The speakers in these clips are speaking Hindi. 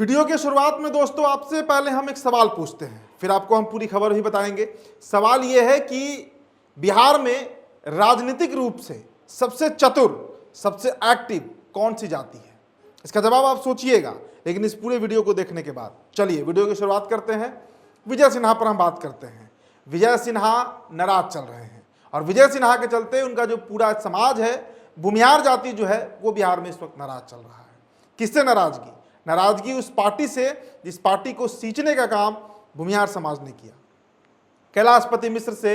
वीडियो के शुरुआत में दोस्तों आपसे पहले हम एक सवाल पूछते हैं, फिर आपको हम पूरी खबर भी बताएंगे। सवाल यह है कि बिहार में राजनीतिक रूप से सबसे चतुर, सबसे एक्टिव कौन सी जाति है? इसका जवाब आप सोचिएगा, लेकिन इस पूरे वीडियो को देखने के बाद। चलिए वीडियो की शुरुआत करते हैं। विजय सिन्हा पर हम बात करते हैं। विजय सिन्हा नाराज चल रहे हैं और विजय सिन्हा के चलते उनका जो पूरा समाज है, भूमिहार जाति जो है, वो बिहार में इस वक्त नाराज चल रहा है। किससे नाराजगी? नाराजगी उस पार्टी से जिस पार्टी को सींचने का काम भूमिहार समाज ने किया। कैलाशपति मिश्र से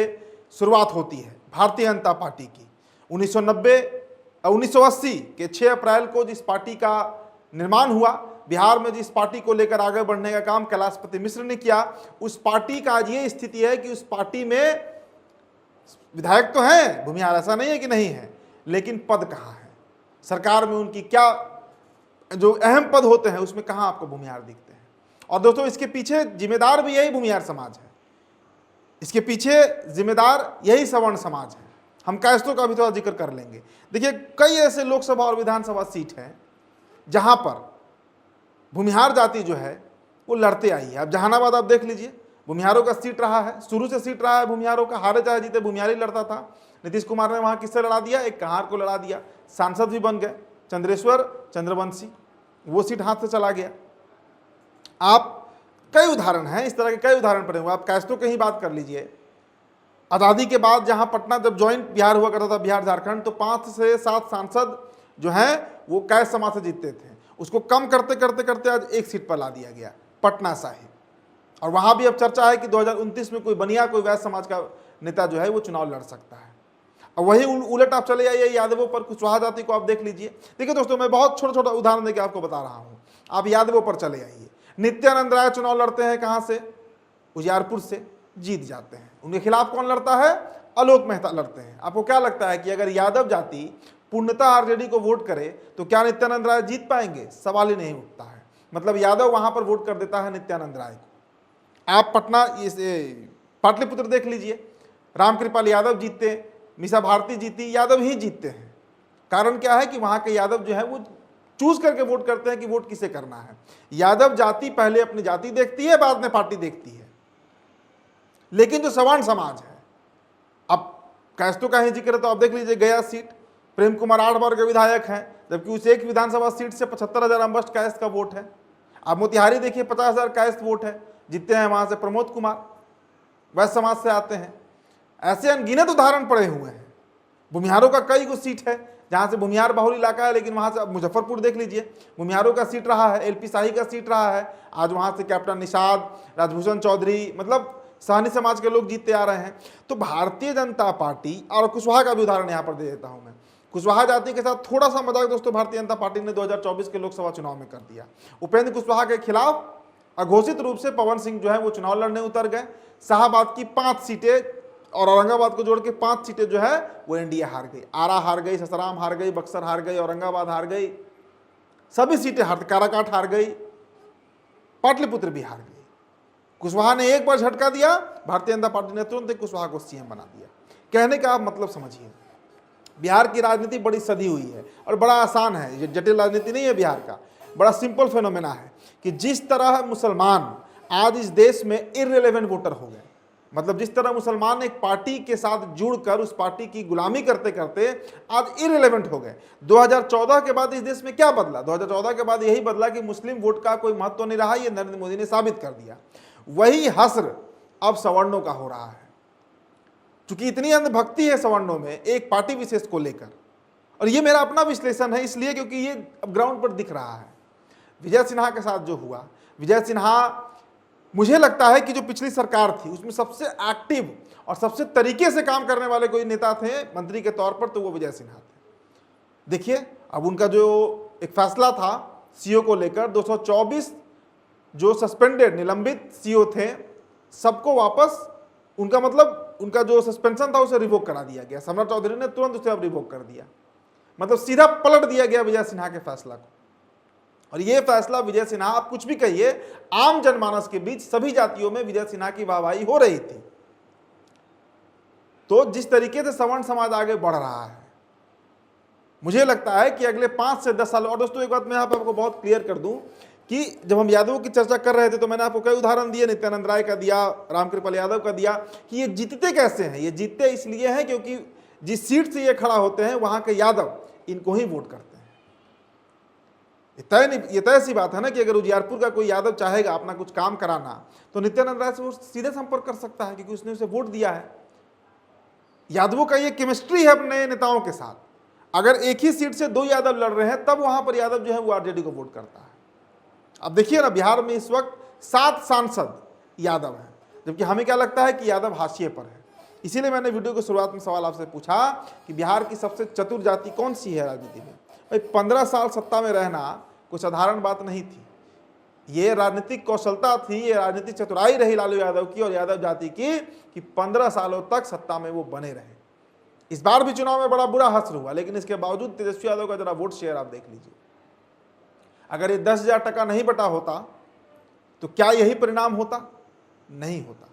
शुरुआत होती है भारतीय जनता पार्टी की। 1980 के 6 अप्रैल को जिस पार्टी का निर्माण हुआ, बिहार में जिस पार्टी को लेकर आगे बढ़ने का काम कैलाशपति मिश्र ने किया, उस पार्टी का आज ये स्थिति है कि उस पार्टी में विधायक तो हैं भूमिहार, ऐसा नहीं है कि नहीं है, लेकिन पद कहाँ है? सरकार में उनकी क्या जो अहम पद होते हैं उसमें कहाँ आपको भूमिहार दिखते हैं? और दोस्तों इसके पीछे जिम्मेदार भी यही भूमिहार समाज है, इसके पीछे जिम्मेदार यही सवर्ण समाज है। हम कायस्थों का भी थोड़ा जिक्र कर लेंगे। देखिए कई ऐसे लोकसभा और विधानसभा सीट हैं जहां पर भूमिहार जाति जो है वो लड़ते आई है। अब जहानाबाद आप देख लीजिए, भूमिहारों का सीट रहा है, शुरू से सीट रहा है भूमिहारों का, हारे चाहे जीते भूमिहार ही लड़ता था। नीतीश कुमार ने वहां किससे लड़ा दिया? एक कहार को लड़ा दिया, सांसद भी बन गए चंद्रेश्वर चंद्रवंशी, वो सीट हाथ से चला गया। आप कई उदाहरण हैं, इस तरह के कई उदाहरण पड़े हुए। आप कायस्थों की ही बात कर लीजिए। आज़ादी के बाद जहां पटना जब ज्वाइंट बिहार हुआ करता था, बिहार झारखंड, तो 5 से 7 सांसद जो हैं वो कैस्ट समाज से जीतते थे। उसको कम करते करते करते आज एक सीट पर ला दिया गया, पटना साहिब। और वहां भी अब चर्चा है कि 2029 में कोई बनिया, कोई वैश्य समाज का नेता जो है वो चुनाव लड़ सकता है। और वही उलट आप चले जाइए यादवों पर, कुशवाहा जाति को आप देख लीजिए। देखिए दोस्तों, मैं बहुत छोटा छोटा उदाहरण देकर आपको बता रहा हूं। आप यादवों पर चले आइए। नित्यानंद राय चुनाव लड़ते हैं कहां से? उजियारपुर से, जीत जाते हैं। उनके खिलाफ कौन लड़ता है? आलोक मेहता लड़ते हैं। आपको क्या लगता है कि अगर यादव जाति पूर्णतः आरजेडी को वोट करे तो क्या नित्यानंद राय जीत पाएंगे? सवाल ही नहीं उठता है। मतलब यादव वहां पर वोट कर देता है नित्यानंद राय को। आप पटना पाटलिपुत्र देख लीजिए, रामकृपाल यादव जीतते, मीसा भारती जीती, यादव ही जीतते हैं। कारण क्या है कि वहां के यादव जो है वो चूज करके वोट करते हैं कि वोट किसे करना है। यादव जाति पहले अपनी जाति देखती है, बाद में पार्टी देखती है। लेकिन जो सवर्ण समाज है, अब कायस्थों का ही जिक्र तो आप देख लीजिए, गया सीट प्रेम कुमार 8 बार के विधायक हैं, जबकि उस एक विधानसभा सीट से 75,000 अम्बस्ट कायस्थ का वोट है। आप मोतिहारी देखिए, 50,000 कायस्थ वोट है, जीतते हैं वहां से प्रमोद कुमार, वैश्य समाज से आते हैं। ऐसे अनगिनत उदाहरण पड़े हुए हैं। भूमिहारों का कई गो सीट है जहां से भूमिहार बहुल इलाका है, लेकिन वहां से अब मुजफ्फरपुर देख लीजिए, भूमिहारों का सीट रहा है, एलपी शाही का सीट रहा है। आज वहां से कैप्टन निषाद, राजभूषण चौधरी, मतलब सहनी समाज के लोग जीतते आ रहे हैं। तो भारतीय जनता पार्टी, और कुशवाहा का भी उदाहरण यहां पर दे देता हूं मैं। कुशवाहा जाति के साथ थोड़ा सा मजाक दोस्तों भारतीय जनता पार्टी ने 2024 के लोकसभा चुनाव में कर दिया। उपेंद्र कुशवाहा के खिलाफ अघोषित रूप से पवन सिंह जो है वो चुनाव लड़ने उतर गए। शाहबाद की 5 सीटें और औरंगाबाद को जोड़ के 5 सीटें जो है वो एनडीए हार गई। आरा हार गई, ससाराम हार गई, बक्सर हार गई, औरंगाबाद हार गई, सभी सीटें काराकाट हार गई, पाटलिपुत्र भी हार गई। कुशवाहा ने एक बार झटका दिया, भारतीय जनता पार्टी ने तुरंत कुशवाहा को सीएम बना दिया। कहने का आप मतलब समझिए, बिहार की राजनीति बड़ी सधी हुई है और बड़ा आसान है। ये जटिल राजनीति नहीं है बिहार का, बड़ा सिंपल फेनोमेना है कि जिस तरह मुसलमान आज इस देश में इररिलेवेंट वोटर हो गए, मतलब जिस तरह मुसलमान एक पार्टी के साथ जुड़कर उस पार्टी की गुलामी करते करते आज इररिलेवेंट हो गए। 2014 के बाद इस देश में क्या बदला? 2014 के बाद यही बदला कि मुस्लिम वोट का कोई महत्व नहीं रहा, ये नरेंद्र मोदी ने साबित कर दिया। वही हश्र अब सवर्णों का हो रहा है। चूंकि इतनी अंधभक्ति है सवर्णों में एक पार्टी विशेष को लेकर, और ये मेरा अपना विश्लेषण है इसलिए क्योंकि ये अब ग्राउंड पर दिख रहा है। विजय सिन्हा के साथ जो हुआ, विजय सिन्हा, मुझे लगता है कि जो पिछली सरकार थी उसमें सबसे एक्टिव और सबसे तरीके से काम करने वाले कोई नेता थे मंत्री के तौर पर, तो वो विजय सिन्हा थे। देखिए अब उनका जो एक फैसला था सीओ को लेकर, 224 जो सस्पेंडेड निलंबित सीओ थे सबको वापस, उनका मतलब उनका जो सस्पेंशन था उसे रिवोक करा दिया गया। सम्राट चौधरी ने तुरंत उसे अब रिवोक कर दिया, मतलब सीधा पलट दिया गया विजय सिन्हा के फैसला को। और यह फैसला विजय सिन्हा, आप कुछ भी कहिए, आम जनमानस के बीच सभी जातियों में विजय सिन्हा की वाहवाही हो रही थी। तो जिस तरीके से सवर्ण समाज आगे बढ़ रहा है, मुझे लगता है कि अगले 5 से 10 साल, और दोस्तों एक बात मैं यहां पर आपको बहुत क्लियर कर दूं कि जब हम यादवों की चर्चा कर रहे थे तो मैंने आपको कई उदाहरण दिए, नित्यानंद राय का दिया, रामकृपाल यादव का दिया, कि ये जीतते कैसे हैं। ये जीतते इसलिए हैं क्योंकि जिस सीट से ये खड़ा होते हैं वहां के यादव इनको ही वोट करते हैं। ये तय सी बात है ना कि अगर उजियारपुर का कोई यादव चाहेगा अपना कुछ काम कराना तो नित्यानंद राय से वो सीधे संपर्क कर सकता है, क्योंकि उसने उसे वोट दिया है। यादवों का ये केमिस्ट्री है अपने नेताओं के साथ। अगर एक ही सीट से 2 यादव लड़ रहे हैं तब वहां पर यादव जो है वो आरजेडी को वोट करता है। अब देखिए ना, बिहार में इस वक्त 7 सांसद यादव हैं, जबकि हमें क्या लगता है कि यादव हाशिए पर है। इसीलिए मैंने वीडियो की शुरुआत में सवाल आपसे पूछा कि बिहार की सबसे चतुर जाति कौन सी है राजनीति में। भाई 15 साल सत्ता में रहना कोई साधारण बात नहीं थी। ये राजनीतिक कौशलता थी, ये राजनीतिक चतुराई रही लालू यादव की और यादव जाति की कि 15 सालों तक सत्ता में वो बने रहे। इस बार भी चुनाव में बड़ा बुरा हश्र हुआ, लेकिन इसके बावजूद तेजस्वी यादव का जरा वोट शेयर आप देख लीजिए। अगर ये 10,000 टका नहीं बटा होता तो क्या यही परिणाम होता? नहीं होता।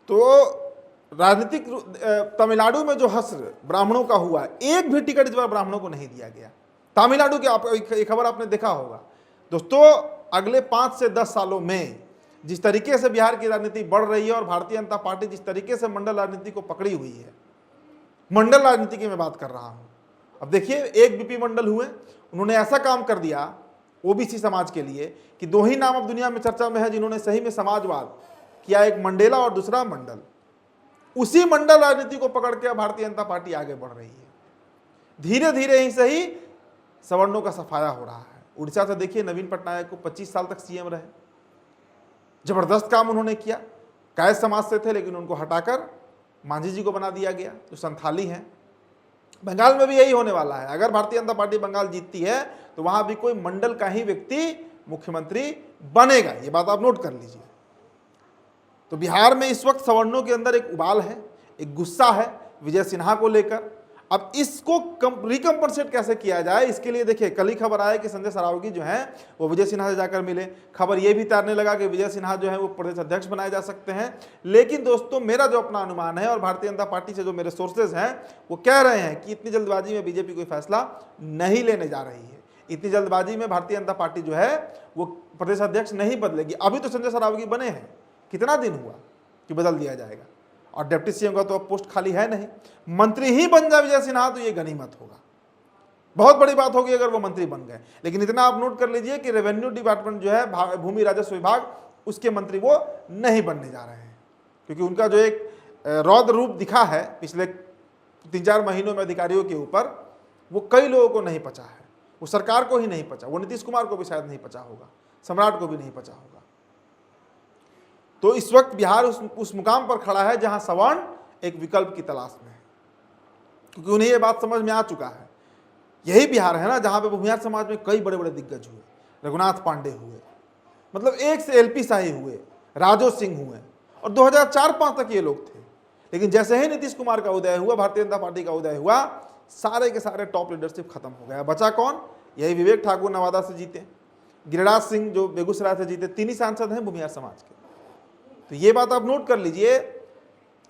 तो राजनीतिक तमिलनाडु में जो हश्र ब्राह्मणों का हुआ, एक भी टिकट इस बार ब्राह्मणों को नहीं दिया गया। तमिलनाडु की खबर आपने देखा होगा दोस्तों। अगले 5 से 10 सालों में जिस तरीके से बिहार की राजनीति बढ़ रही है और भारतीय जनता पार्टी जिस तरीके से मंडल राजनीति को पकड़ी हुई है, मंडल राजनीति की मैं बात कर रहा हूं। अब देखिए, एक बीपी मंडल हुए, उन्होंने ऐसा काम कर दिया ओबीसी समाज के लिए कि 2 ही नाम अब दुनिया में चर्चा में है जिन्होंने सही में समाजवाद किया, एक मंडेला और दूसरा मंडल। उसी मंडल राजनीति को पकड़ के भारतीय जनता पार्टी आगे बढ़ रही है। धीरे धीरे ही सही सवर्णों का सफाया हो रहा है। उड़ीसा से देखिए, नवीन पटनायक को 25 साल तक सीएम रहे, जबरदस्त काम उन्होंने किया। कायस्थ समाज से थे लेकिन उनको हटाकर मांझी जी को बना दिया गया, जो संथाली हैं। बंगाल में भी यही होने वाला है। अगर भारतीय जनता पार्टी बंगाल जीतती है तो वहां भी कोई मंडल का ही व्यक्ति मुख्यमंत्री बनेगा। ये बात आप नोट कर लीजिए। तो बिहार में इस वक्त सवर्णों के अंदर एक उबाल है, एक गुस्सा है विजय सिन्हा को लेकर। अब इसको रिकम्पनसेट कैसे किया जाए, इसके लिए देखिए, कल ही खबर आया कि संजय सरावगी जो है वो विजय सिन्हा से जाकर मिले। खबर ये भी तैरने लगा कि विजय सिन्हा जो है वो प्रदेश अध्यक्ष बनाए जा सकते हैं। लेकिन दोस्तों, मेरा जो अपना अनुमान है और भारतीय जनता पार्टी से जो मेरे सोर्सेज हैं वो कह रहे हैं कि इतनी जल्दबाजी में बीजेपी कोई फैसला नहीं लेने जा रही है। इतनी जल्दबाजी में भारतीय जनता पार्टी जो है वो प्रदेश अध्यक्ष नहीं बदलेगी। अभी तो संजय सरावगी बने हैं, कितना दिन हुआ कि बदल दिया जाएगा। और डिप्टी सीएम का तो अब पोस्ट खाली है नहीं। मंत्री ही बन जाए विजय सिन्हा तो ये गनीमत होगा, बहुत बड़ी बात होगी अगर वो मंत्री बन गए। लेकिन इतना आप नोट कर लीजिए कि रेवेन्यू डिपार्टमेंट जो है, भूमि राजस्व विभाग, उसके मंत्री वो नहीं बनने जा रहे हैं, क्योंकि उनका जो एक रौद्र रूप दिखा है पिछले 3-4 महीनों में अधिकारियों के ऊपर, वो कई लोगों को नहीं पचा है। वो सरकार को ही नहीं पचा, वो नीतीश कुमार को भी शायद नहीं पचा होगा, सम्राट को भी नहीं पचा होगा। तो इस वक्त बिहार उस मुकाम पर खड़ा है जहां सवर्ण एक विकल्प की तलाश में है, क्योंकि उन्हें यह बात समझ में आ चुका है। यही बिहार है ना जहां पे भूमिहार समाज में कई बड़े बड़े दिग्गज हुए, रघुनाथ पांडे हुए, मतलब एक से एलपी शाही हुए, राजो सिंह हुए, और 2004-5 तक ये लोग थे। लेकिन जैसे ही नीतीश कुमार का उदय हुआ, भारतीय जनता पार्टी का उदय हुआ, सारे के सारे टॉप लीडरशिप खत्म हो गया। बचा कौन? यही विवेक ठाकुर नवादा से जीते, गिरिराज सिंह जो बेगूसराय से जीते, 3 ही सांसद हैं भूमिहार समाज के। तो ये बात आप नोट कर लीजिए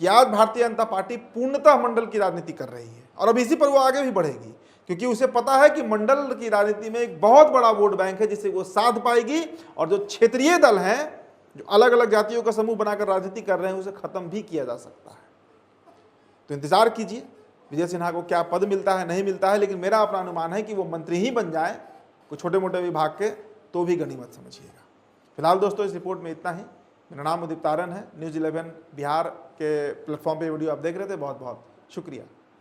कि आज भारतीय जनता पार्टी पूर्णतः मंडल की राजनीति कर रही है, और अब इसी पर वो आगे भी बढ़ेगी, क्योंकि उसे पता है कि मंडल की राजनीति में एक बहुत बड़ा वोट बैंक है जिसे वो साध पाएगी, और जो क्षेत्रीय दल हैं, जो अलग अलग जातियों का समूह बनाकर राजनीति कर रहे हैं, उसे खत्म भी किया जा सकता है। तो इंतजार कीजिए विजय सिन्हा को क्या पद मिलता है, नहीं मिलता है। लेकिन मेरा अपना अनुमान है कि वो मंत्री ही बन जाए, कुछ छोटे मोटे विभाग के, तो भी गनीमत समझिएगा। फिलहाल दोस्तों, इस रिपोर्ट में इतना ही। मेरा नाम उदित तारन है, न्यूज़ 11 बिहार के प्लेटफॉर्म पे वीडियो आप देख रहे थे। बहुत बहुत शुक्रिया।